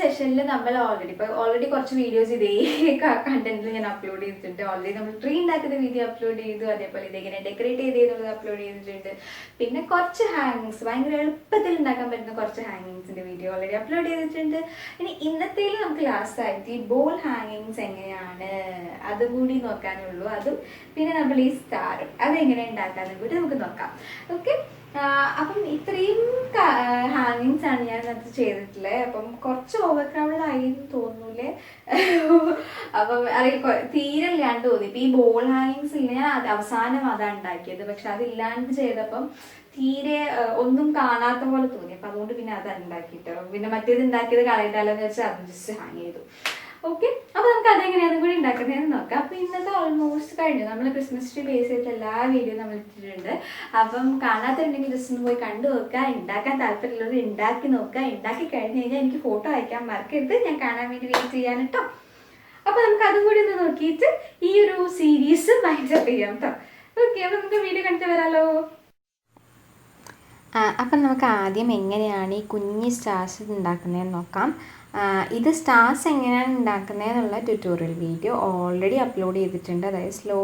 സെഷനിൽ നമ്മൾ ഓൾറെഡി കുറച്ച് വീഡിയോസ് ഇതേ കണ്ടന്റിൽ ഞാൻ അപ്ലോഡ് ചെയ്തിട്ടുണ്ട്. ഓൾറെഡി നമ്മൾ ട്രീ ഉണ്ടാക്കുന്ന വീഡിയോ അപ്ലോഡ് ചെയ്തു, അതേപോലെ ഇതെങ്ങനെ ഡെക്കറേറ്റ് ചെയ്തെന്നുള്ളത് അപ്ലോഡ് ചെയ്തിട്ടുണ്ട്. പിന്നെ കുറച്ച് ഹാങ്ങിങ്സ്, ഭയങ്കര എളുപ്പത്തിൽ ഉണ്ടാക്കാൻ പറ്റുന്ന കുറച്ച് ഹാങ്ങിങ്സിന്റെ വീഡിയോ ഓൾറെഡി അപ്ലോഡ് ചെയ്തിട്ടുണ്ട്. ഇനി ഇന്നത്തേൽ നമുക്ക് ലാസ്റ്റ് ആയിട്ട് ഈ ബോൾ ഹാങ്ങിങ്സ് എങ്ങനെയാണ് അതും കൂടി നോക്കാനുള്ളൂ. അതും പിന്നെ നമ്മൾ ഈ സ്റ്റാറും അതെങ്ങനെ ഉണ്ടാക്കാനും കൂടി നമുക്ക് നോക്കാം. ഓക്കെ, അപ്പം ഇത്രയും ഹാങ്ങിങ്സ് ആണ് ഞാൻ അത് ചെയ്തിട്ടുള്ളത്. അപ്പം കുറച്ച് ഓവർ ക്രൗഡ് ആയി തോന്നൂലേ? അപ്പം തീരല്ലാണ്ട് തോന്നി. ഇപ്പം ഈ ബോൾ ഹാങ്ങിങ്സ് ഇല്ല, ഞാൻ അവസാനം അതാണ് ഉണ്ടാക്കിയത്. പക്ഷെ അതില്ലാണ്ട് ചെയ്തപ്പം തീരെ ഒന്നും കാണാത്ത പോലെ തോന്നി. അപ്പം അതുകൊണ്ട് പിന്നെ അത് ഉണ്ടാക്കിയിട്ടോ. പിന്നെ മറ്റേത് ഉണ്ടാക്കിയത് കളയിട്ടാലോ എന്ന് വെച്ചാൽ അത് ജസ്റ്റ് ഹാങ് ചെയ്തു. ഓക്കെ, അപ്പോൾ നമുക്ക് അതെങ്ങനെയാണെന്നും കൂടി ഉണ്ടാക്കുന്നതെന്ന് നോക്കാം. അപ്പോൾ ഇന്നത്തെ ഓൾമോസ്റ്റ് കഴിഞ്ഞു. നമ്മൾ ക്രിസ്മസ് ട്രീ ബേസ് ചെയ്തിട്ട് എല്ലാ വീഡിയോ നമ്മൾ ഇട്ടിട്ടുണ്ട്. അപ്പം കാണാത്തുണ്ടെങ്കിൽ ജസ്റ്റ് ഒന്ന് പോയി കണ്ടു നോക്കുക. ഉണ്ടാക്കാൻ താല്പര്യമുള്ളത് ഉണ്ടാക്കി നോക്കുക. ഉണ്ടാക്കി കഴിഞ്ഞ് കഴിഞ്ഞാൽ എനിക്ക് ഫോട്ടോ അയക്കാൻ മറക്കരുത്. ഞാൻ കാണാൻ വേണ്ടി വെയിറ്റ് ചെയ്യാൻ കേട്ടോ. അപ്പോൾ നമുക്ക് അതും കൂടി ഒന്ന് നോക്കിയിട്ട് ഈ ഒരു സീരീസ് വൈൻഡപ്പ് ചെയ്യാം കേട്ടോ. ഓക്കെ, അപ്പോൾ നമുക്ക് വീഡിയോ കണ്ടിട്ട് വരാമല്ലോ. അപ്പം നമുക്ക് ആദ്യം എങ്ങനെയാണ് ഈ കുഞ്ഞ് സ്റ്റാർസ് ഉണ്ടാക്കുന്നതെന്ന് നോക്കാം. ഇത് സ്റ്റാർസ് എങ്ങനെയാണ് ഉണ്ടാക്കുന്നതെന്നുള്ള ട്യൂട്ടോറിയൽ വീഡിയോ ഓൾറെഡി അപ്ലോഡ് ചെയ്തിട്ടുണ്ട്. അതായത് സ്ലോ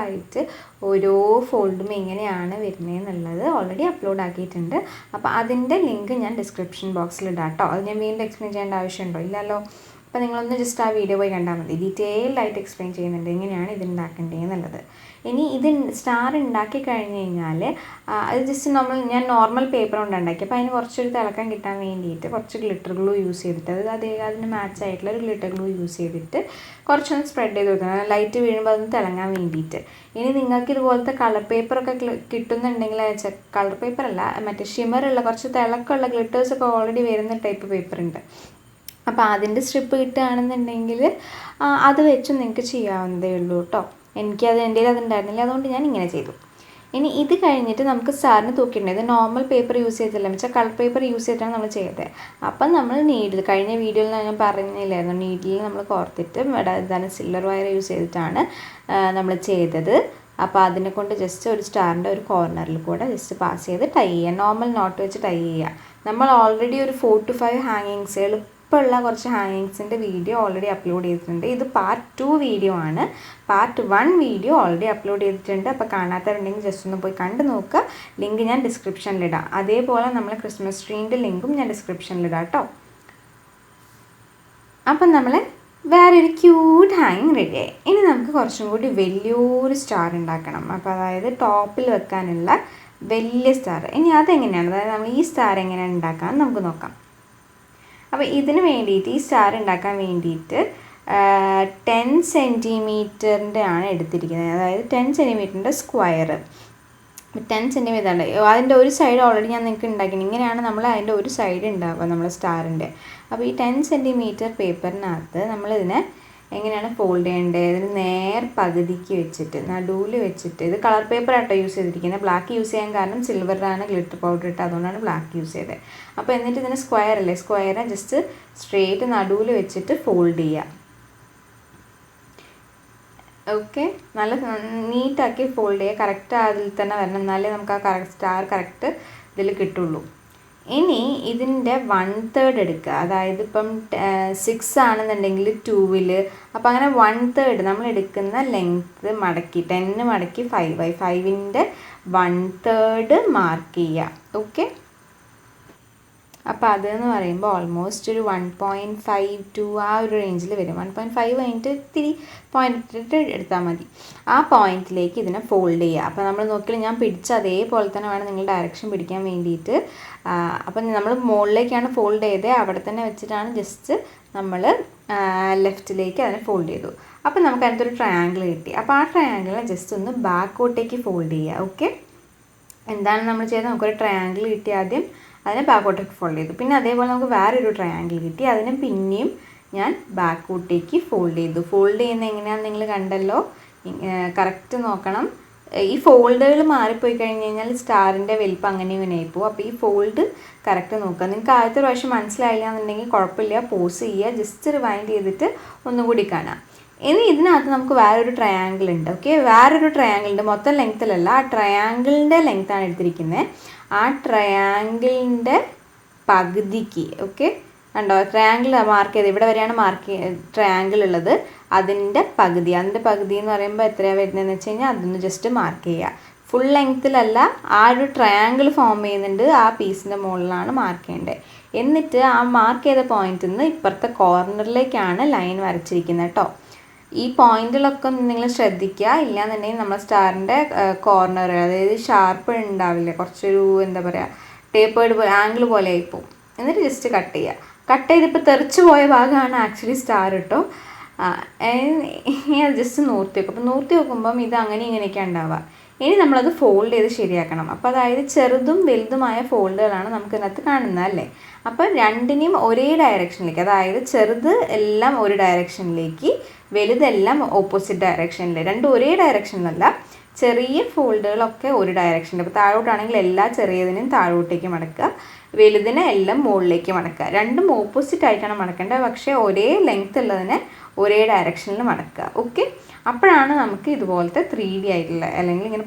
ആയിട്ട് ഓരോ ഫോൾഡും എങ്ങനെയാണ് വരുന്നതെന്നുള്ളത് ഓൾറെഡി അപ്ലോഡ് ആക്കിയിട്ടുണ്ട്. അപ്പോൾ അതിൻ്റെ ലിങ്ക് ഞാൻ ഡിസ്ക്രിപ്ഷൻ ബോക്സിൽ ഇടാം കേട്ടോ. അത് ഞാൻ വീണ്ടും എക്സ്പ്ലെയിൻ ചെയ്യേണ്ട ആവശ്യമുണ്ടോ? ഇല്ലല്ലോ. അപ്പോൾ നിങ്ങളൊന്ന് ജസ്റ്റ് ആ വീഡിയോ പോയി കണ്ടാൽ മതി. ഡീറ്റെയിൽഡ് ആയിട്ട് എക്സ്പ്ലെയിൻ ചെയ്യുന്നുണ്ട് എങ്ങനെയാണ് ഇത് ഉണ്ടാക്കേണ്ടത് എന്നുള്ളത്. ഇനി ഇത് സ്റ്റാർ ഉണ്ടാക്കി കഴിഞ്ഞ് കഴിഞ്ഞാൽ അത് ജസ്റ്റ് ഞാൻ നോർമൽ പേപ്പർ കൊണ്ട് ഉണ്ടാക്കി. അപ്പോൾ അതിന് കുറച്ചൊരു തിളക്കം കിട്ടാൻ വേണ്ടിയിട്ട് കുറച്ച് ഗ്ലിറ്റർ ഗ്ലൂ യൂസ് ചെയ്തിട്ട് അതിന് മാച്ച് ആയിട്ടുള്ള ഒരു ഗ്ലിറ്റർ ഗ്ലൂ യൂസ് ചെയ്തിട്ട് കുറച്ചൊന്ന് സ്പ്രെഡ് ചെയ്ത് കൊടുക്കണം, ലൈറ്റ് വീഴുമ്പോൾ അതൊന്ന് തിളങ്ങാൻ വേണ്ടിയിട്ട്. ഇനി നിങ്ങൾക്ക് ഇതുപോലത്തെ കളർ പേപ്പറൊക്കെ കിട്ടുന്നുണ്ടെങ്കിൽ കളർ പേപ്പറല്ല, മറ്റേ ഷിമറുള്ള കുറച്ച് തിളക്കമുള്ള ഗ്ലിറ്റേഴ്സൊക്കെ ഓൾറെഡി വരുന്ന ടൈപ്പ് പേപ്പർ ഉണ്ട്. അപ്പോൾ അതിൻ്റെ സ്ട്രിപ്പ് കിട്ടുകയാണെന്നുണ്ടെങ്കിൽ അത് വെച്ച് നിങ്ങൾക്ക് ചെയ്യാവുന്നതേ ഉള്ളൂ കേട്ടോ. എൻ്റെ അതുണ്ടായിരുന്നില്ല, അതുകൊണ്ട് ഞാൻ ഇങ്ങനെ ചെയ്തു. ഇനി ഇത് കഴിഞ്ഞിട്ട് നമുക്ക് സ്റ്റാറിന് തൂക്കിയിട്ടുണ്ട്. ഇത് നോർമൽ പേപ്പർ യൂസ് ചെയ്തില്ല, വെച്ചാൽ കളർ പേപ്പർ യൂസ് ചെയ്തിട്ടാണ് നമ്മൾ ചെയ്തത്. അപ്പം നമ്മൾ നീഡിൽ, കഴിഞ്ഞ വീഡിയോയിൽ ഞാൻ പറഞ്ഞില്ലായിരുന്നു, നീഡിൽ നമ്മൾ കോർത്തിട്ട് ഇതാണ് സിൽവർ വയർ യൂസ് ചെയ്തിട്ടാണ് നമ്മൾ ചെയ്തത്. അപ്പോൾ അതിനെ കൊണ്ട് ജസ്റ്റ് ഒരു സ്റ്റാറിൻ്റെ ഒരു കോർണറിൽ കൂടെ ജസ്റ്റ് പാസ് ചെയ്ത് ടൈ ചെയ്യുക. നോർമൽ നോട്ട് വെച്ച് ടൈ ചെയ്യുക. നമ്മൾ ഓൾറെഡി ഒരു 4 to 5 ഹാങ്ങിങ്സുകൾ ഇപ്പോൾ ഉള്ള കുറച്ച് ഹാങ്ങിങ്സിൻ്റെ വീഡിയോ ഓൾറെഡി അപ്ലോഡ് ചെയ്തിട്ടുണ്ട്. ഇത് പാർട്ട് 2 വീഡിയോ ആണ്. പാർട്ട് 1 വീഡിയോ ഓൾറെഡി അപ്ലോഡ് ചെയ്തിട്ടുണ്ട്. അപ്പോൾ കാണാത്തവരുണ്ടെങ്കിൽ ജസ്റ്റ് ഒന്ന് പോയി കണ്ടു നോക്കുക. ലിങ്ക് ഞാൻ ഡിസ്ക്രിപ്ഷനിലിടാം. അതേപോലെ നമ്മൾ ക്രിസ്മസ് ട്രീൻ്റെ ലിങ്കും ഞാൻ ഡിസ്ക്രിപ്ഷനിലിടാം കേട്ടോ. അപ്പം നമ്മൾ വേറൊരു ക്യൂട്ട് ഹാങ്ങിങ് റെഡിയായി. ഇനി നമുക്ക് കുറച്ചും കൂടി വലിയൊരു സ്റ്റാർ ഉണ്ടാക്കണം. അപ്പോൾ അതായത് ടോപ്പിൽ വെക്കാനുള്ള വലിയ സ്റ്റാർ. ഇനി അതെങ്ങനെയാണ്, അതായത് നമ്മൾ ഈ സ്റ്റാർ എങ്ങനെയാണ് ഉണ്ടാക്കാമെന്ന് നമുക്ക് നോക്കാം. അപ്പോൾ ഇതിന് വേണ്ടിയിട്ട്, ഈ സ്റ്റാർ ഉണ്ടാക്കാൻ വേണ്ടിയിട്ട് 10 സെൻറ്റിമീറ്ററിൻ്റെ ആണ് എടുത്തിരിക്കുന്നത്. അതായത് 10 സെൻറ്റിമീറ്ററിൻ്റെ സ്ക്വയർ. 10 സെൻറ്റിമീറ്റർ ഉണ്ട്. അതിൻ്റെ ഒരു സൈഡ് ഓൾറെഡി ഞാൻ നിങ്ങൾക്ക് ഉണ്ടാക്കി. ഇങ്ങനെയാണ് നമ്മൾ അതിൻ്റെ ഒരു സൈഡ് ഉണ്ടാവുക നമ്മുടെ സ്റ്റാറിൻ്റെ. അപ്പോൾ ഈ 10 സെൻറ്റിമീറ്റർ പേപ്പറിനകത്ത് നമ്മളിതിനെ എങ്ങനെയാണ് ഫോൾഡ് ചെയ്യേണ്ടത്, ഇതിന് നേർ പകുതിക്ക് വെച്ചിട്ട് നടുവിൽ വെച്ചിട്ട്, ഇത് കളർ പേപ്പർ ആട്ടോ യൂസ് ചെയ്തിരിക്കുന്നത്. ബ്ലാക്ക് യൂസ് ചെയ്യാൻ കാരണം സിൽവറാണ് ഗ്ലിറ്റർ പൗഡർ ഇട്ട്, അതുകൊണ്ടാണ് ബ്ലാക്ക് യൂസ് ചെയ്തത്. അപ്പോൾ എന്നിട്ട് ഇതിന് സ്ക്വയറെ ജസ്റ്റ് സ്ട്രേറ്റ് നടുവിൽ വെച്ചിട്ട് ഫോൾഡ് ചെയ്യുക. ഓക്കെ, നല്ല നീറ്റാക്കി ഫോൾഡ് ചെയ്യുക. കറക്റ്റ് അതിൽ തന്നെ വരണം, എന്നാലേ നമുക്ക് ആ സ്റ്റാർ കറക്റ്റ് ഇതിൽ കിട്ടുള്ളൂ. ഇനി ഇതിൻ്റെ 1/3 എടുക്കുക. അതായത് ഇപ്പം 6 ആണെന്നുണ്ടെങ്കിൽ 2-ൽ, അപ്പോൾ അങ്ങനെ 1/3 നമ്മൾ എടുക്കുന്ന ലെങ്ത്ത് മടക്കി 10 മടക്കി 5 5ൻ്റെ 1/3 മാർക്ക് ചെയ്യുക. ഓക്കെ, അപ്പോൾ അതെന്ന് പറയുമ്പോൾ ഓൾമോസ്റ്റ് ഒരു 1.52 ആ ഒരു റേഞ്ചിൽ വരും. 1.5 കഴിഞ്ഞിട്ട് ഇത്തിരി പോയിൻ്റ് ഇട്ടിട്ട് എടുത്താൽ മതി. ആ പോയിന്റിലേക്ക് ഇതിനെ ഫോൾഡ് ചെയ്യുക. അപ്പോൾ നമ്മൾ നോക്കിയാൽ ഞാൻ പിടിച്ച അതേപോലെ തന്നെ വേണം നിങ്ങൾ ഡയറക്ഷൻ പിടിക്കാൻ വേണ്ടിയിട്ട്. അപ്പം നമ്മൾ മുകളിലേക്കാണ് ഫോൾഡ് ചെയ്തത്, അവിടെ തന്നെ വെച്ചിട്ടാണ് ജസ്റ്റ് നമ്മൾ ലെഫ്റ്റിലേക്ക് അതിനെ ഫോൾഡ് ചെയ്തു. അപ്പം നമുക്ക് അതിനകത്തൊരു ട്രയാങ്കിൾ കിട്ടി. അപ്പോൾ ആ ട്രയാങ്കിളിനെ ജസ്റ്റ് ഒന്ന് ബാക്കോട്ടേക്ക് ഫോൾഡ് ചെയ്യുക. ഓക്കെ, എന്താണ് നമ്മൾ ചെയ്തത്, നമുക്കൊരു ട്രയാങ്കിൾ കിട്ടി. ആദ്യം അതിനെ ബാക്കോട്ടേക്ക് ഫോൾഡ് ചെയ്തു. പിന്നെ അതേപോലെ നമുക്ക് വേറൊരു ട്രയാങ്കിൾ കിട്ടി, അതിനെ പിന്നെയും ഞാൻ ബാക്കോട്ടേക്ക് ഫോൾഡ് ചെയ്തു. ഫോൾഡ് ചെയ്യുന്നത് എങ്ങനെയാണെന്ന് നിങ്ങൾ കണ്ടല്ലോ. കറക്റ്റ് നോക്കണം. ഈ ഫോൾഡുകൾ മാറിപ്പോയി കഴിഞ്ഞ് കഴിഞ്ഞാൽ സ്റ്റാറിൻ്റെ വലിപ്പം അങ്ങനെ ഇങ്ങനെ ആയിപ്പോവും. അപ്പോൾ ഈ ഫോൾഡ് കറക്റ്റ് നോക്കുക. നിങ്ങൾക്ക് ആദ്യത്തെ പ്രാവശ്യം മനസ്സിലായില്ല എന്നുണ്ടെങ്കിൽ കുഴപ്പമില്ല, പോസ് ചെയ്യുക, ജസ്റ്റ് റിവൈൻഡ് ചെയ്തിട്ട് ഒന്നുകൂടി കാണാം. ഇനി ഇതിനകത്ത് നമുക്ക് വേറൊരു ട്രയാങ്കിൾ ഉണ്ട്. ഓക്കെ, വേറൊരു ട്രയാങ്കിൾ ഉണ്ട്. മൊത്തം ലെങ്ത്തിലല്ല, ആ ട്രയാങ്കിളിൻ്റെ ലെങ്ത്താണ് എടുത്തിരിക്കുന്നത്. ആ ട്രയാങ്കിളിൻ്റെ പകുതിക്ക്, ഓക്കെ, ആ കണ്ടോ ട്രയാങ്കിൾ മാർക്ക് ചെയ്ത് ഇവിടെ വരെയാണ് ട്രയാങ്കിൾ ഉള്ളത്. അതിൻ്റെ പകുതി എന്ന് പറയുമ്പോൾ എത്രയാണ് വരുന്നതെന്ന് വെച്ച് കഴിഞ്ഞാൽ അതൊന്ന് ജസ്റ്റ് മാർക്ക് ചെയ്യുക. ഫുൾ ലെങ്ത്തിലല്ല, ആ ഒരു ട്രയാങ്കിൾ ഫോം ചെയ്യുന്നുണ്ട്, ആ പീസിൻ്റെ മുകളിലാണ് മാർക്ക് ചെയ്യേണ്ടത്. എന്നിട്ട് ആ മാർക്ക് ചെയ്ത പോയിന്റിൽ നിന്ന് ഇപ്പുറത്തെ കോർണറിലേക്കാണ് ലൈൻ വരച്ചിരിക്കുന്നത് കേട്ടോ. ഈ പോയിന്റിലൊക്കെ നിങ്ങൾ ശ്രദ്ധിക്കുക, ഇല്ലാന്നുണ്ടെങ്കിൽ നമ്മൾ സ്റ്റാറിൻ്റെ കോർണർ, അതായത് ഷാർപ്പ് ഉണ്ടാവില്ല, കുറച്ചൊരു എന്താ പറയുക ടേപ്പേർഡ് ആംഗിൾ പോലെ ആയിപ്പോവും. എന്നിട്ട് ജസ്റ്റ് കട്ട് ചെയ്യുക. കട്ട് ചെയ്തിപ്പോൾ തെറിച്ച് പോയ ഭാഗമാണ് ആക്ച്വലി സ്റ്റാർ കേട്ടോ. അത് ജസ്റ്റ് നൂർത്തി വെക്കും. അപ്പോൾ നൂർത്തി വെക്കുമ്പം ഇത് അങ്ങനെ ഇങ്ങനെയൊക്കെയാണ് ഉണ്ടാവുക. ഇനി നമ്മളത് ഫോൾഡ് ചെയ്ത് ശരിയാക്കണം. അപ്പോൾ അതായത് ചെറുതും വലുതുമായ ഫോൾഡുകളാണ് നമുക്ക് ഇതിനകത്ത് കാണുന്നത് അല്ലേ. അപ്പോൾ രണ്ടിനെയും ഒരേ ഡയറക്ഷനിലേക്ക്, അതായത് ചെറുത് എല്ലാം ഒരു ഡയറക്ഷനിലേക്ക്, വലുതെല്ലാം ഓപ്പോസിറ്റ് ഡയറക്ഷനിൽ, രണ്ടും ഒരേ ഡയറക്ഷനിലല്ല, ചെറിയ ഫോൾഡുകളൊക്കെ ഒരു ഡയറക്ഷനിൽ. അപ്പോൾ താഴോട്ടാണെങ്കിൽ എല്ലാ ചെറിയതിനും താഴോട്ടേക്ക് മടക്കുക, വലുതിനെ എല്ലാം മുകളിലേക്ക് മടക്കുക. രണ്ടും ഓപ്പോസിറ്റ് ആയിട്ടാണ് മടക്കേണ്ടത്, പക്ഷേ ഒരേ ലെങ്ത് ഉള്ളതിനെ ഒരേ ഡയറക്ഷനിൽ മടക്കുക. ഓക്കെ, അപ്പോഴാണ് നമുക്ക് ഇതുപോലത്തെ 3D ആയിട്ടുള്ള അല്ലെങ്കിൽ ഇങ്ങനെ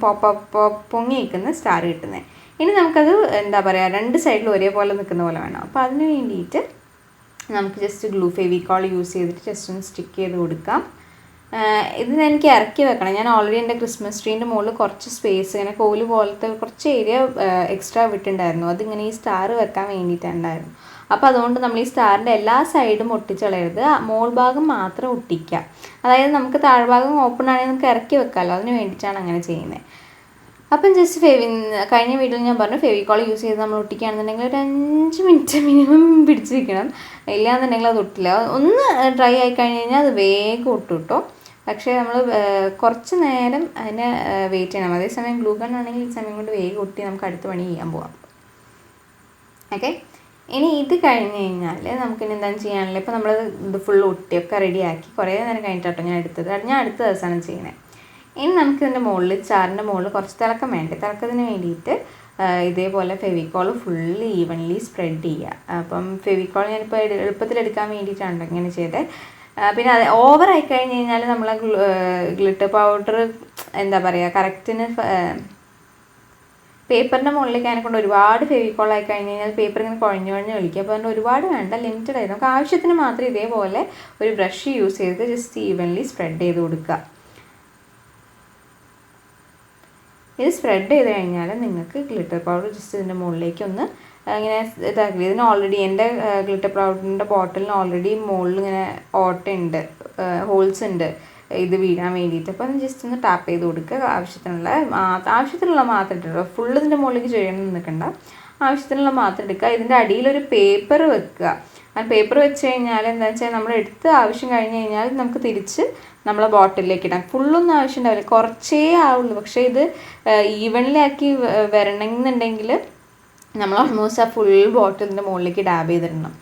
പൊങ്ങി നിൽക്കുന്ന സ്റ്റാർ കിട്ടുന്നത്. ഇനി നമുക്കത് എന്താ പറയുക രണ്ട് സൈഡിലും ഒരേപോലെ നിൽക്കുന്ന പോലെ വേണം. അപ്പോൾ അതിന് വേണ്ടിയിട്ട് നമുക്ക് ജസ്റ്റ് ഗ്ലൂ ഫെവിക്കോൾ യൂസ് ചെയ്തിട്ട് ജസ്റ്റ് ഒന്ന് സ്റ്റിക്ക് ചെയ്ത് കൊടുക്കാം. ഇതിന് എനിക്ക് ഇറക്കി വെക്കണം. ഞാൻ ഓൾറെഡി എൻ്റെ ക്രിസ്മസ് ട്രീൻ്റെ മുകളിൽ കുറച്ച് സ്പേസ് ഇങ്ങനെ കോല് പോലത്തെ കുറച്ച് ഏരിയ എക്സ്ട്രാ വിട്ടിട്ടുണ്ടായിരുന്നു. അതിങ്ങനെ ഈ സ്റ്റാർ വെക്കാൻ വേണ്ടിയിട്ടുണ്ടായിരുന്നു. അപ്പോൾ അതുകൊണ്ട് നമ്മൾ ഈ സ്റ്റാറിൻ്റെ എല്ലാ സൈഡും ഒട്ടിച്ച് കളയരുത്, മോൾ ഭാഗം മാത്രം ഒട്ടിക്കുക. അതായത് നമുക്ക് താഴ്ഭാഗം ഓപ്പൺ ആണെങ്കിൽ നമുക്ക് ഇറക്കി വെക്കാമല്ലോ, അതിന് വേണ്ടിയിട്ടാണ് അങ്ങനെ ചെയ്യുന്നത്. അപ്പം ജസ്റ്റ് കഴിഞ്ഞ വീഡിയോയിൽ ഞാൻ പറഞ്ഞു ഫെവിക്കോൾ യൂസ് ചെയ്ത് നമ്മൾ ഒട്ടിക്കുകയാണെന്നുണ്ടെങ്കിൽ ഒരു 5 മിനിറ്റ് മിനിമം പിടിച്ച് വെക്കണം, ഇല്ലയെന്നുണ്ടെങ്കിൽ അത് ഒട്ടില്ല. ഒന്ന് ഡ്രൈ ആയി കഴിഞ്ഞ് കഴിഞ്ഞാൽ അത് വേഗം ഒട്ടും കേട്ടോ. പക്ഷേ നമ്മൾ കുറച്ച് നേരം അതിനെ വെയിറ്റ് ചെയ്യണം. അതേസമയം ഗ്ലൂ ഗൺ ആണെങ്കിൽ ഈ സമയം കൊണ്ട് വേഗം ഒട്ടി നമുക്ക് അടുത്ത പണി ചെയ്യാൻ പോവാം. ഓക്കെ, ഇനി ഇത് കഴിഞ്ഞ് കഴിഞ്ഞാൽ നമുക്കിനി എന്താണ് ചെയ്യാനുള്ളത്? ഇപ്പോൾ നമ്മൾ ഇത് ഫുൾ ഒട്ടിയൊക്കെ റെഡിയാക്കി കുറേ നേരം കഴിഞ്ഞിട്ടോ ഞാൻ അടുത്ത ദിവസമാണ് ചെയ്യുന്നത്. ഇനി നമുക്കിതിൻ്റെ മുകളിൽ സ്റ്റാറിൻ്റെ മുകളിൽ കുറച്ച് തിളക്കം വേണ്ടേ. തിളക്കത്തിന് വേണ്ടിയിട്ട് ഇതേപോലെ ഫെവിക്കോൾ ഫുള്ള് ഈവൻലി സ്പ്രെഡ് ചെയ്യുക. അപ്പം ഫെവിക്കോൾ ഞാനിപ്പോൾ എളുപ്പത്തിലെടുക്കാൻ വേണ്ടിയിട്ടാണ് ഇങ്ങനെ ചെയ്തത്. പിന്നെ അത് ഓവറായി കഴിഞ്ഞ് കഴിഞ്ഞാൽ നമ്മൾ ഗ്ലിറ്റർ പൗഡർ എന്താ പറയുക കറക്റ്റിന് പേപ്പറിൻ്റെ മുകളിലേക്ക് അതിനെക്കൊണ്ട് ഒരുപാട് ഫെവിക്കോൾ ആയി കഴിഞ്ഞ് കഴിഞ്ഞാൽ പേപ്പർ ഇങ്ങനെ കുഴഞ്ഞു കളിക്കുക. അപ്പോൾ അതുകൊണ്ട് ഒരുപാട് വേണ്ട, ലിമിറ്റഡ് ആയി നമുക്ക് ആവശ്യത്തിന് മാത്രം ഇതേപോലെ ഒരു ബ്രഷ് യൂസ് ചെയ്ത് ജസ്റ്റ് ഈവൻലി സ്പ്രെഡ് ചെയ്ത് കൊടുക്കുക. ഇത് സ്പ്രെഡ് ചെയ്ത് കഴിഞ്ഞാൽ നിങ്ങൾക്ക് ഗ്ലിറ്റർ പൗഡർ ജസ്റ്റ് ഇതിൻ്റെ മുകളിലേക്ക് ഒന്ന് ഇങ്ങനെ ഇതാക്കില്ല. ഇതിന് ഓൾറെഡി എൻ്റെ ഗ്ലിറ്റർ പൗഡറിൻ്റെ ബോട്ടിലിന് ഓൾറെഡി മുകളിൽ ഇങ്ങനെ ഓട്ടയുണ്ട്, ഹോൾസ് ഉണ്ട് ഇത് വീഴാൻ വേണ്ടിയിട്ട്. അപ്പോൾ അത് ജസ്റ്റ് ഒന്ന് ടാപ്പ് ചെയ്ത് കൊടുക്കുക. ആവശ്യത്തിനുള്ള മാത്രം ഇട്ടിട്ടുള്ളൂ, ഫുള്ള് ഇതിൻ്റെ മുകളിലേക്ക് ചെയ്യണമെന്ന് നിൽക്കണ്ട, ആവശ്യത്തിനുള്ള മാത്രം എടുക്കുക. ഇതിൻ്റെ അടിയിലൊരു പേപ്പർ വെക്കുക. ആ പേപ്പർ വെച്ച് കഴിഞ്ഞാൽ എന്താ വെച്ചാൽ നമ്മൾ എടുത്ത് ആവശ്യം കഴിഞ്ഞ് കഴിഞ്ഞാൽ നമുക്ക് തിരിച്ച് നമ്മളെ ബോട്ടിലേക്ക് ഇടാം. ഫുള്ളൊന്നും ആവശ്യം ഉണ്ടാവില്ല, കുറച്ചേ ആവുള്ളൂ. പക്ഷേ ഇത് ഈവൻലി ആക്കി വരണമെന്നുണ്ടെങ്കിൽ നമ്മൾ ഓൾമോസ്റ്റ് ആ ഫുൾ ബോട്ടിലിൻ്റെ മുകളിലേക്ക് ഡാബ് ചെയ്തിടണം.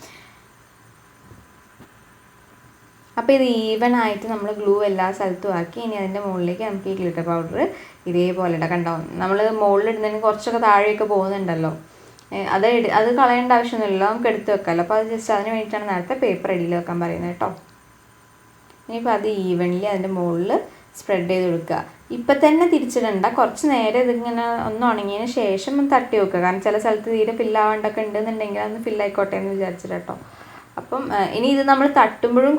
അപ്പോൾ ഇത് ഈവൻ ആയിട്ട് നമ്മൾ ഗ്ലൂ എല്ലാ സ്ഥലത്തും ആക്കി ഇനി അതിൻ്റെ മുകളിലേക്ക് നമുക്ക് ഈ ഗ്ലിറ്റർ പൗഡർ ഇതേപോലെ ഇടാം. കണ്ടോ, നമ്മൾ മുകളിലിടുന്നതിന് കുറച്ചൊക്കെ താഴെയൊക്കെ പോകുന്നുണ്ടല്ലോ, അത് കളയേണ്ട ആവശ്യമൊന്നുമില്ല, നമുക്ക് എടുത്ത് വെക്കാമല്ലോ. അപ്പോൾ അത് ജസ്റ്റ് അതിന് വേണ്ടിയിട്ടാണ് നേരത്തെ പേപ്പർ അടിയിൽ വെക്കാൻ പറയുന്നത് കേട്ടോ. ഇനിയിപ്പോൾ അത് ഈവൻലി അതിൻ്റെ മുകളിൽ സ്പ്രെഡ് ചെയ്ത് കൊടുക്കുക. ഇപ്പം തന്നെ തിരിച്ചിടണ്ട, കുറച്ച് നേരം ഇതിങ്ങനെ ഒന്ന് ഉണങ്ങിയതിന് ശേഷം ഒന്ന് തട്ടി വെക്കുക. കാരണം ചില സ്ഥലത്ത് തീരെ ഫില്ലാവേണ്ടൊക്കെ ഉണ്ടെന്നുണ്ടെങ്കിൽ അതൊന്ന് ഫില്ലായിക്കോട്ടെ എന്ന് വിചാരിച്ചിട്ട് കേട്ടോ. അപ്പം ഇനി ഇത് നമ്മൾ തട്ടുമ്പോഴും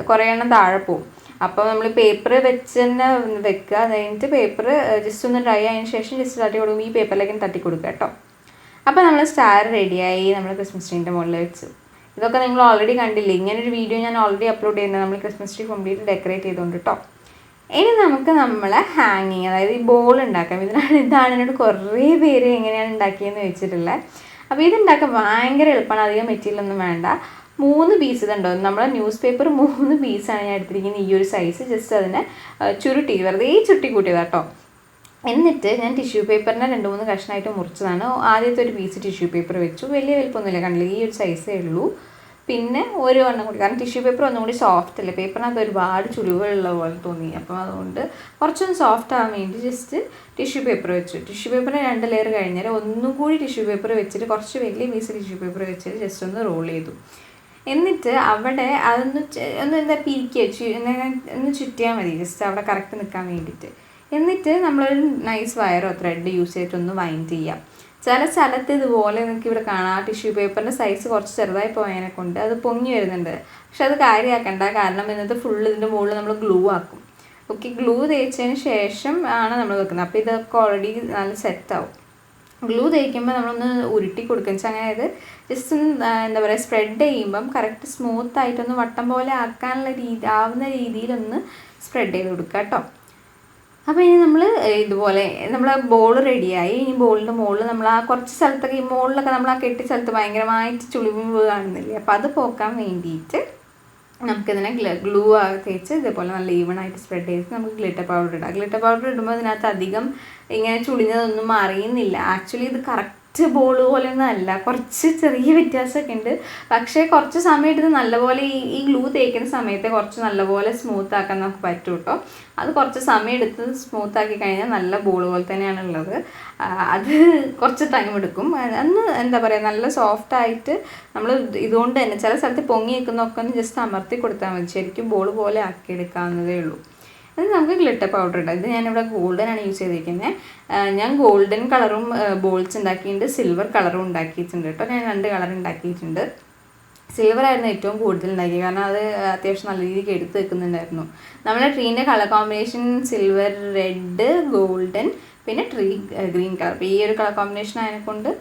കുറേ എണ്ണം താഴെ പോവും. അപ്പോൾ നമ്മൾ പേപ്പർ വെച്ച് തന്നെ വെക്കുക. അത് കഴിഞ്ഞിട്ട് പേപ്പർ ജസ്റ്റ് ഒന്ന് ഡ്രൈ ആയതിനു ശേഷം ജസ്റ്റ് തട്ടി കൊടുക്കും, ഈ പേപ്പറിലേക്ക് തട്ടി കൊടുക്കുക കേട്ടോ. അപ്പോൾ നമ്മൾ സ്റ്റാർ റെഡിയായി, നമ്മൾ ക്രിസ്മസ് ട്രീൻ്റെ മുകളിൽ വെച്ചു. ഇതൊക്കെ നിങ്ങൾ ഓൾറെഡി കണ്ടില്ലേ, ഇങ്ങനൊരു വീഡിയോ ഞാൻ ഓൾറെഡി അപ്ലോഡ് ചെയ്യുന്നത് നമ്മൾ ക്രിസ്മസ് ട്രീ കംപ്ലീറ്റ് ഡെക്കറേറ്റ് ചെയ്തുകൊണ്ട് കേട്ടോ. ഇനി നമുക്ക് നമ്മളെ ഹാങ്ങിങ്, അതായത് ഈ ബോൾ ഉണ്ടാക്കാം. ഇതാണ് എന്നോട് കുറേ പേര് എങ്ങനെയാണ് ഉണ്ടാക്കിയെന്ന് ചോദിച്ചിട്ടുള്ളത്. അപ്പോൾ ഇതുണ്ടാക്കാൻ ഭയങ്കര എളുപ്പമാണ്, അധികം മെറ്റീരിയലൊന്നും വേണ്ട. 3 പീസ് ഇതുണ്ടോ, നമ്മളെ ന്യൂസ് പേപ്പർ 3 പീസാണ് ഞാൻ എടുത്തിരിക്കുന്നത്, ഈ ഒരു സൈസ്. ജസ്റ്റ് അതിനെ വെറുതെ ചുരുട്ടി കൂട്ടിയതാണ് കേട്ടോ. എന്നിട്ട് ഞാൻ ടിഷ്യൂ പേപ്പറിനെ 2-3 കഷ്ണമായിട്ട് മുറിച്ചതാണ്. ആദ്യത്തെ ഒരു പീസ് ടിഷ്യൂ പേപ്പർ വെച്ചു, വലിയ വലിപ്പമൊന്നുമില്ല, കണ്ടില്ല ഈ ഒരു സൈസേ ഉള്ളൂ. പിന്നെ ഒരു എണ്ണം കൂടി, കാരണം ടിഷ്യൂ പേപ്പർ ഒന്നും കൂടി സോഫ്റ്റ് അല്ലേ, പേപ്പറിനകത്ത് ഒരുപാട് ചുളിവുകളുള്ള പോലെ തോന്നി. അപ്പം അതുകൊണ്ട് കുറച്ചൊന്ന് സോഫ്റ്റ് ആവാൻ വേണ്ടി ജസ്റ്റ് ടിഷ്യൂ പേപ്പർ വെച്ചു. ടിഷ്യൂ പേപ്പറിന് 2 ലെയർ കഴിഞ്ഞാൽ ഒന്നും കൂടി ടിഷ്യൂ പേപ്പർ വെച്ചിട്ട് കുറച്ച് വലിയ പീസ് ടിഷ്യൂ പേപ്പർ വെച്ചിട്ട് ജസ്റ്റ് ഒന്ന് റോൾ ചെയ്തു. എന്നിട്ട് അവിടെ അതൊന്ന് എന്താ ഒന്ന് ചുറ്റിയാൽ മതി, ജസ്റ്റ് അവിടെ കറക്റ്റ് നിൽക്കാൻ വേണ്ടിയിട്ട്. എന്നിട്ട് നമ്മളൊരു നൈസ് വയറോ ത്രെഡ് യൂസ് ചെയ്തിട്ടൊന്ന് വൈൻഡ് ചെയ്യാം. ചില സ്ഥലത്ത് ഇതുപോലെ നിങ്ങൾക്ക് ഇവിടെ കാണാം, ടിഷ്യൂ പേപ്പറിൻ്റെ സൈസ് കുറച്ച് ചെറുതായി പോയതിനെ കൊണ്ട് അത് പൊങ്ങി വരുന്നുണ്ട്. പക്ഷെ അത് കാര്യമാക്കണ്ട, കാരണം ഇന്നത്തെ ഫുള്ള് ഇതിൻ്റെ മുകളിൽ നമ്മൾ ഗ്ലൂ ആക്കും. ഓക്കെ, ഗ്ലൂ തേച്ചതിന് ശേഷം ആണ് നമ്മൾ വെക്കുന്നത്. അപ്പോൾ ഇതൊക്കെ ഓൾറെഡി നല്ല സെറ്റാവും. ഗ്ലൂ തേക്കുമ്പോൾ നമ്മളൊന്ന് ഉരുട്ടി കൊടുക്കുക വെച്ചാൽ അങ്ങനെ ഇത് ജസ്റ്റ് എന്താ പറയുക സ്പ്രെഡ് ചെയ്യുമ്പം കറക്റ്റ് സ്മൂത്തായിട്ടൊന്ന് വട്ടം പോലെ ആവുന്ന രീതിയിലൊന്ന് സ്പ്രെഡ് ചെയ്ത് കൊടുക്കുക കേട്ടോ. അപ്പോൾ ഇനി നമ്മൾ ഇതുപോലെ നമ്മൾ ബോൾ റെഡിയായി. ഇനി ബോളിൻ്റെ മുകളിൽ നമ്മൾ ആ കുറച്ച് സ്ഥലത്തൊക്കെ ഈ മുകളിലൊക്കെ നമ്മൾ ആ കെട്ടിയ സ്ഥലത്ത് ഭയങ്കരമായിട്ട് ചുളിവ് കാണുന്നില്ലേ, അപ്പോൾ അത് പോക്കാൻ വേണ്ടിയിട്ട് നമുക്കിതിനെ ഗ്ലൂ തേച്ച് ഇതേപോലെ നല്ല ഈവണായിട്ട് സ്പ്രെഡ് ചെയ്ത് നമുക്ക് ഗ്ലിറ്റർ പൗഡർ ഇടാം. ഗ്ലിറ്റർ പൗഡർ ഇടുമ്പോൾ ഇതിനകത്ത് അധികം ഇങ്ങനെ ചുളിഞ്ഞതൊന്നും അറിയുന്നില്ല. ആക്ച്വലി ഇത് കറക്റ്റ് ബോൾ പോലെയൊന്നും അല്ല, കുറച്ച് ചെറിയ വ്യത്യാസമൊക്കെ ഉണ്ട്. പക്ഷേ കുറച്ച് സമയം എടുത്ത് നല്ലപോലെ ഈ ഗ്ലൂ തേക്കുന്ന സമയത്ത് കുറച്ച് നല്ലപോലെ സ്മൂത്ത് ആക്കാൻ നമുക്ക് പറ്റും കേട്ടോ. അത് കുറച്ച് സമയം എടുത്ത് സ്മൂത്ത് ആക്കി കഴിഞ്ഞാൽ നല്ല ബോൾ പോലെ തന്നെയാണ് ഉള്ളത്. അത് കുറച്ച് ടൈം എടുക്കും. അന്ന് എന്താ പറയുക നല്ല സോഫ്റ്റായിട്ട് നമ്മൾ ഇതുകൊണ്ട് തന്നെ ചില സ്ഥലത്ത് പൊങ്ങി നിൽക്കുന്നതൊക്കെ ഒന്ന് ജസ്റ്റ് അമർത്തി കൊടുത്താൽ മതി, ശരിക്കും ബോൾ പോലെ ആക്കിയെടുക്കാവുന്നതേ ഉള്ളൂ. അത് നമുക്ക് ഗ്ലിറ്റർ പൗഡർ ഇടാം. ഇത് ഞാനിവിടെ ഗോൾഡനാണ് യൂസ് ചെയ്തിരിക്കുന്നത്. ഞാൻ ഗോൾഡൻ കളറും ബോൾസ് ഉണ്ടാക്കിയിട്ടുണ്ട്, സിൽവർ കളറും ഉണ്ടാക്കിയിട്ടുണ്ട് കേട്ടോ. ഞാൻ 2 കളർ ഉണ്ടാക്കിയിട്ടുണ്ട്. സിൽവർ ആയിരുന്നു ഏറ്റവും കൂടുതൽ ഉണ്ടാക്കിയത്, കാരണം അത് അത്യാവശ്യം നല്ല രീതിക്ക് എടുത്ത് വെക്കുന്നുണ്ടായിരുന്നു. നമ്മുടെ ട്രീൻ്റെ colour combination silver, red, golden, പിന്നെ ട്രീ ഗ്രീൻ കളർ. അപ്പോൾ ഈ ഒരു കളർ കോമ്പിനേഷൻ അതിനെക്കൊണ്ട്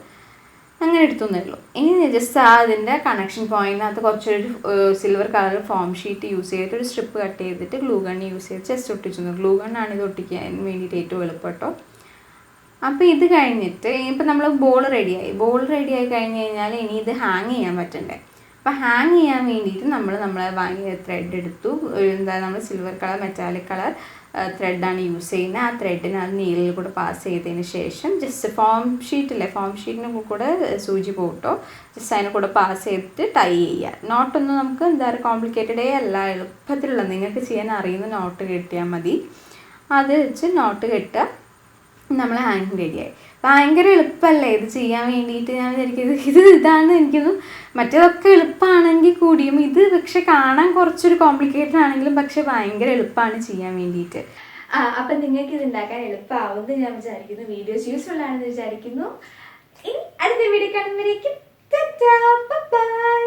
അങ്ങനെ എടുത്തുന്നേ ഉള്ളൂ. ഇനി ജസ്റ്റ് അതിൻ്റെ കണക്ഷൻ പോയിൻറ്റിനകത്ത് കുറച്ചൊരു silver colour form sheet use ചെയ്തിട്ട് ഒരു സ്ട്രിപ്പ് കട്ട് ചെയ്തിട്ട് ഗ്ലൂ ഗൺ യൂസ് ചെയ്ത് ജസ്റ്റ് ഒട്ടിച്ചു. ഗ്ലൂ ഗണ്ണാണ് ഇത് ഒട്ടിക്കാൻ വേണ്ടിയിട്ട് ഏറ്റവും എളുപ്പം കേട്ടോ. അപ്പോൾ ഇത് കഴിഞ്ഞിട്ട് ഇനിയിപ്പോൾ നമ്മൾ ബോൾ റെഡിയായി കഴിഞ്ഞ് കഴിഞ്ഞാൽ ഇനി ഇത് ഹാങ് ചെയ്യാൻ പറ്റണ്ടേ. അപ്പോൾ ഹാങ് ചെയ്യാൻ വേണ്ടിയിട്ട് നമ്മളെ വാങ്ങിയ ത്രെഡ് എടുത്തു. നമ്മൾ സിൽവർ കളർ മെറ്റാലിക് കളർ ത്രെഡാണ് യൂസ് ചെയ്യുന്നത്. ആ ത്രെഡിന് അത് നീലിൽ കൂടെ പാസ് ചെയ്തതിന് ശേഷം ജസ്റ്റ് ഫോം ഷീറ്റിന് കൂടെ സൂചി പോട്ടോ ജസ്റ്റ് അതിനെ കൂടെ പാസ് ചെയ്തിട്ട് ടൈ ചെയ്യുക. നോട്ടൊന്നും നമുക്ക് എന്താ പറയുക കോംപ്ലിക്കേറ്റഡേ അല്ല, എളുപ്പത്തിലുള്ള നിങ്ങൾക്ക് ചെയ്യാൻ അറിയുന്ന നോട്ട് കെട്ടിയാൽ മതി. അത് വെച്ച് നോട്ട് കെട്ടുക, നമ്മൾ ഹാങ്ങിങ് റെഡിയായി. ഭയങ്കര എളുപ്പമല്ലേ ഇത് ചെയ്യാൻ വേണ്ടിയിട്ട്. ഞാൻ വിചാരിക്കുന്നത് ഇതാണ് എനിക്കൊന്നും മറ്റേതൊക്കെ എളുപ്പമാണെങ്കിൽ കൂടിയും ഇത് പക്ഷെ കാണാൻ കുറച്ചൊരു കോംപ്ലിക്കേറ്റഡ് ആണെങ്കിലും പക്ഷെ ഭയങ്കര എളുപ്പമാണ് ചെയ്യാൻ വേണ്ടിയിട്ട്. അപ്പം നിങ്ങൾക്ക് ഇത് ഉണ്ടാക്കാൻ എളുപ്പമാവുമെന്ന് ഞാൻ വിചാരിക്കുന്നു. വീഡിയോസ് യൂസ്ഫുൾ ആണെന്ന് വിചാരിക്കുന്നു. ഇനി അടുത്ത വീഡിയോ കാണുമ്പോഴേക്കും ബൈ.